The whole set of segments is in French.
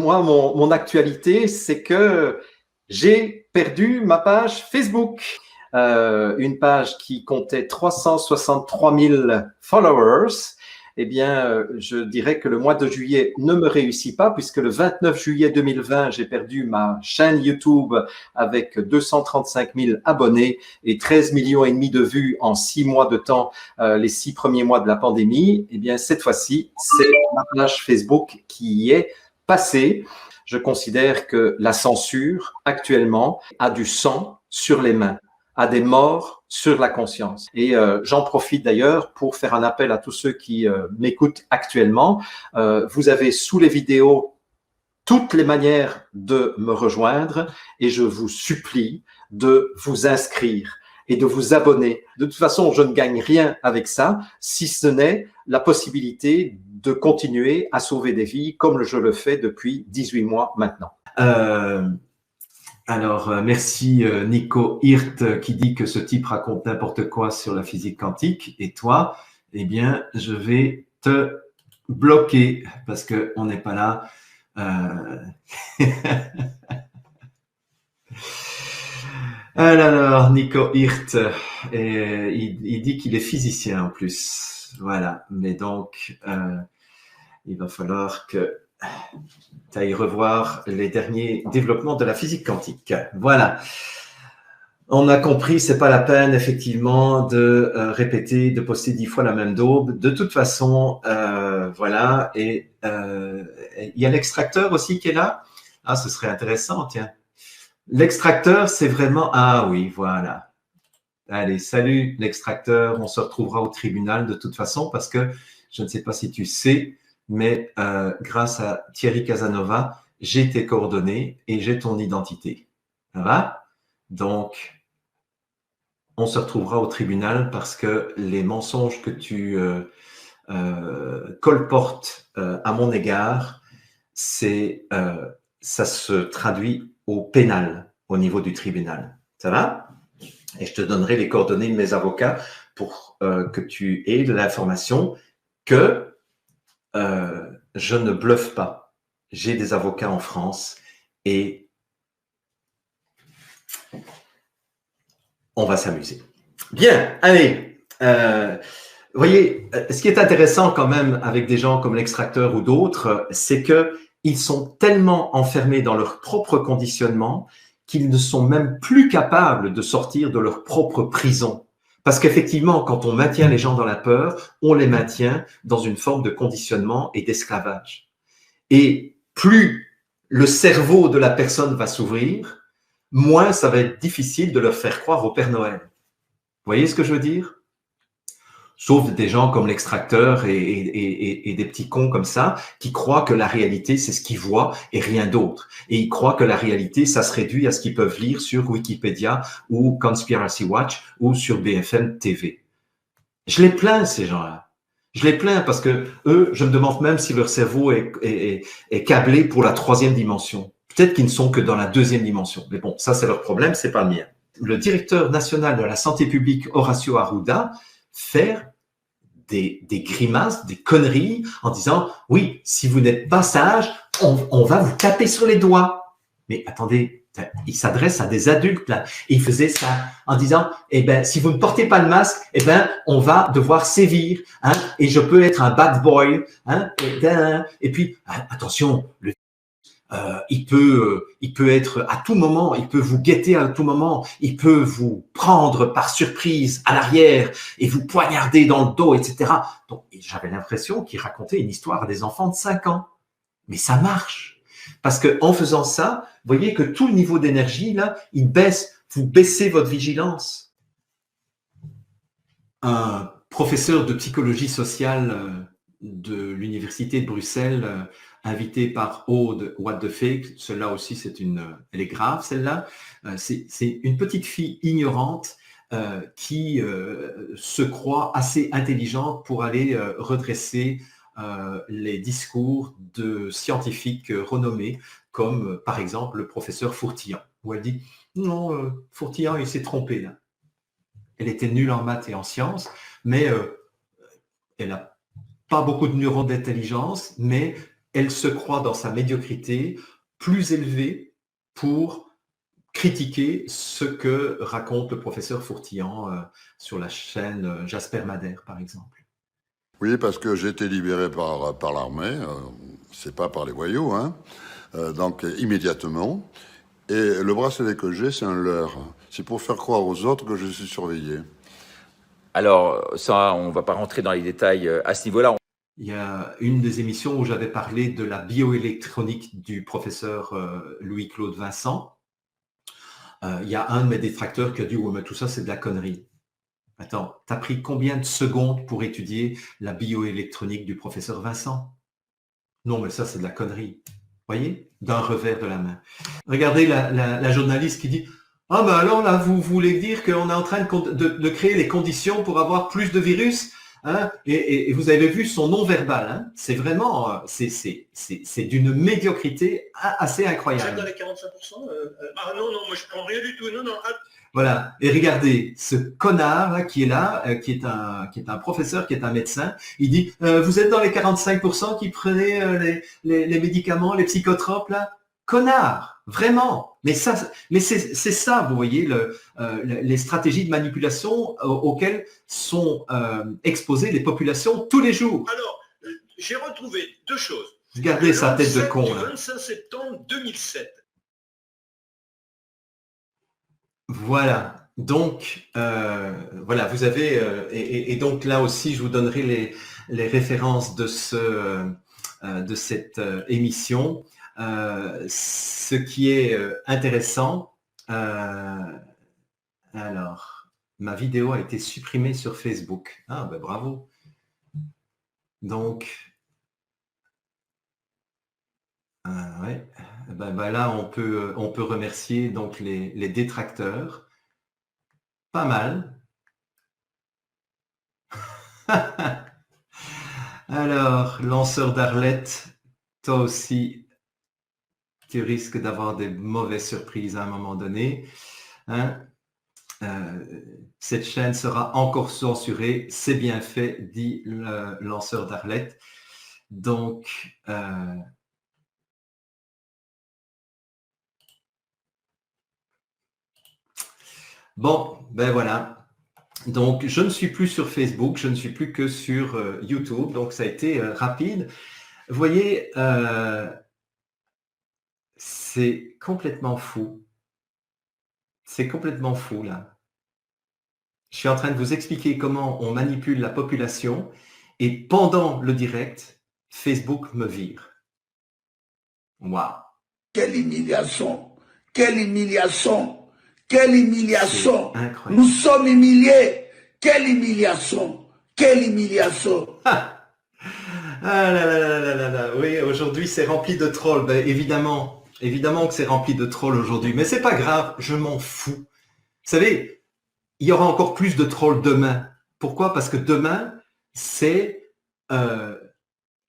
moi, mon actualité, c'est que j'ai perdu ma page Facebook. Une page qui comptait 363 000 followers. Eh bien, je dirais que le mois de juillet ne me réussit pas puisque le 29 juillet 2020, j'ai perdu ma chaîne YouTube avec 235 000 abonnés et 13 millions et demi de vues en 6 mois de temps, les 6 premiers mois de la pandémie. Eh bien, cette fois-ci, c'est ma page Facebook qui y est passée. Je considère que la censure, actuellement, a du sang sur les mains, a des morts sur la conscience. Et j'en profite d'ailleurs pour faire un appel à tous ceux qui m'écoutent actuellement. Vous avez sous les vidéos toutes les manières de me rejoindre et je vous supplie de vous inscrire et de vous abonner. De toute façon, je ne gagne rien avec ça, si ce n'est la possibilité de continuer à sauver des vies comme je le fais depuis 18 mois maintenant. Alors, merci Nico Hirt qui dit que ce type raconte n'importe quoi sur la physique quantique. Et toi, eh bien, je vais te bloquer parce qu'on n'est pas là. Alors, Nico Hirt, il dit qu'il est physicien en plus. Voilà, mais donc, il va falloir que tu ailles revoir les derniers développements de la physique quantique. Voilà. On a compris, c'est pas la peine effectivement de répéter, de poster 10 fois la même daube. De toute façon, voilà. Et il y a l'extracteur aussi qui est là. Ah, ce serait intéressant, tiens. L'extracteur, c'est vraiment… Ah oui, voilà. Allez, salut l'extracteur. On se retrouvera au tribunal de toute façon parce que je ne sais pas si tu sais, mais grâce à Thierry Casanova, j'ai tes coordonnées et j'ai ton identité. Ça va? Donc, on se retrouvera au tribunal parce que les mensonges que tu colportes à mon égard, ça se traduit au pénal, au niveau du tribunal. Ça va? Et je te donnerai les coordonnées de mes avocats pour que tu aies de l'information que je ne bluffe pas. J'ai des avocats en France et on va s'amuser. Bien, allez. Vous voyez, ce qui est intéressant quand même avec des gens comme l'extracteur ou d'autres, c'est que ils sont tellement enfermés dans leur propre conditionnement qu'ils ne sont même plus capables de sortir de leur propre prison. Parce qu'effectivement, quand on maintient les gens dans la peur, on les maintient dans une forme de conditionnement et d'esclavage. Et plus le cerveau de la personne va s'ouvrir, moins ça va être difficile de leur faire croire au Père Noël. Vous voyez ce que je veux dire? Sauf des gens comme l'extracteur et des petits cons comme ça qui croient que la réalité, c'est ce qu'ils voient et rien d'autre. Et ils croient que la réalité, ça se réduit à ce qu'ils peuvent lire sur Wikipédia ou Conspiracy Watch ou sur BFM TV. Je les plains, ces gens-là. Je les plains parce que eux, je me demande même si leur cerveau est câblé pour la 3e dimension. Peut-être qu'ils ne sont que dans la 2e dimension. Mais bon, ça, c'est leur problème, c'est pas le mien. Le directeur national de la santé publique, Horacio Arruda, faire des grimaces, des conneries en disant « Oui, si vous n'êtes pas sage, on va vous taper sur les doigts. » Mais attendez, il s'adresse à des adultes là. Et il faisait ça en disant « Eh ben, si vous ne portez pas le masque, eh ben, on va devoir sévir. Hein, et je peux être un bad boy. Hein, et puis, attention, il peut être à tout moment, il peut vous guetter à tout moment, il peut vous prendre par surprise à l'arrière et vous poignarder dans le dos, etc. » Donc, j'avais l'impression qu'il racontait une histoire à des enfants de 5 ans. Mais ça marche. Parce que en faisant ça, vous voyez que tout le niveau d'énergie, là, il baisse. Vous baissez votre vigilance. Un professeur de psychologie sociale de l'université de Bruxelles, invité par Aude What the Fake, celle-là aussi, elle est grave, celle-là. C'est une petite fille ignorante qui se croit assez intelligente pour aller redresser les discours de scientifiques renommés, comme par exemple le professeur Fourtillan, où elle dit « Non, Fourtillan, il s'est trompé là. » Elle était nulle en maths et en sciences, mais elle n'a pas beaucoup de neurones d'intelligence, mais elle se croit dans sa médiocrité plus élevée pour critiquer ce que raconte le professeur Fourtillan sur la chaîne Jasper Madère, par exemple. Oui, parce que j'ai été libéré par l'armée, c'est pas par les voyous, hein, donc immédiatement. Et le bracelet que j'ai, c'est un leurre. C'est pour faire croire aux autres que je suis surveillé. Alors, ça, on ne va pas rentrer dans les détails à ce niveau-là. Il y a une des émissions où j'avais parlé de la bioélectronique du professeur Louis-Claude Vincent. Il y a un de mes détracteurs qui a dit « Ouais, mais tout ça, c'est de la connerie. » Attends, t'as pris combien de secondes pour étudier la bioélectronique du professeur Vincent? Non, mais ça, c'est de la connerie. Voyez? D'un revers de la main. Regardez la journaliste qui dit « Ah ben alors là, vous voulez dire qu'on est en train de créer les conditions pour avoir plus de virus ?» hein? Et vous avez vu son non-verbal. Hein? C'est vraiment, c'est d'une médiocrité assez incroyable. Dans les 45%, ah non, moi je prends rien du tout. Non. Voilà. Et regardez, ce connard là, qui est là, qui est un professeur, qui est un médecin, il dit vous êtes dans les 45% qui prenaient les médicaments, les psychotropes là. Connard, vraiment. Mais c'est ça, vous voyez, les stratégies de manipulation auxquelles sont exposées les populations tous les jours. Alors, j'ai retrouvé deux choses. Regardez sa tête de con Le là. 25 septembre 2007. Voilà. Donc, voilà, vous avez et donc là aussi, je vous donnerai les références de cette émission. Ce qui est intéressant, alors, ma vidéo a été supprimée sur Facebook. Ah, ben bravo. Donc, ouais, ben là, on peut remercier donc les détracteurs. Pas mal. Alors, lanceur d'Arlette, toi aussi, tu risques d'avoir des mauvaises surprises à un moment donné. Hein? Cette chaîne sera encore censurée. C'est bien fait, dit le lanceur d'Arlette. Donc, bon, ben voilà. Donc, je ne suis plus sur Facebook, je ne suis plus que sur YouTube. Donc, ça a été rapide. Vous voyez, c'est complètement fou. C'est complètement fou, là. Je suis en train de vous expliquer comment on manipule la population et pendant le direct, Facebook me vire. Waouh! Quelle humiliation! Quelle humiliation! Quelle humiliation! Incroyable. Nous sommes humiliés! Quelle humiliation! Quelle humiliation! Ah là là là là là là. Oui, aujourd'hui c'est rempli de trolls. Ben, évidemment que c'est rempli de trolls aujourd'hui, mais c'est pas grave, je m'en fous. Vous savez, il y aura encore plus de trolls demain. Pourquoi? Parce que demain, c'est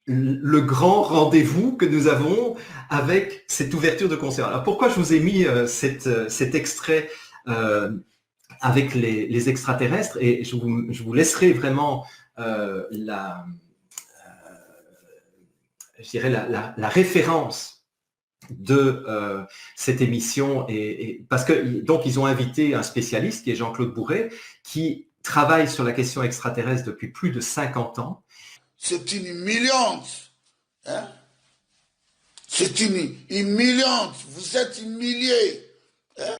le grand rendez-vous que nous avons avec cette ouverture de concert. Alors pourquoi je vous ai mis cet extrait avec les extraterrestres, et je vous laisserai vraiment la référence de cette émission, et parce que donc ils ont invité un spécialiste qui est Jean-Claude Bourret, qui travaille sur la question extraterrestre depuis plus de 50 ans. C'est une humiliante. Hein? C'est une humiliante. Vous êtes humiliés.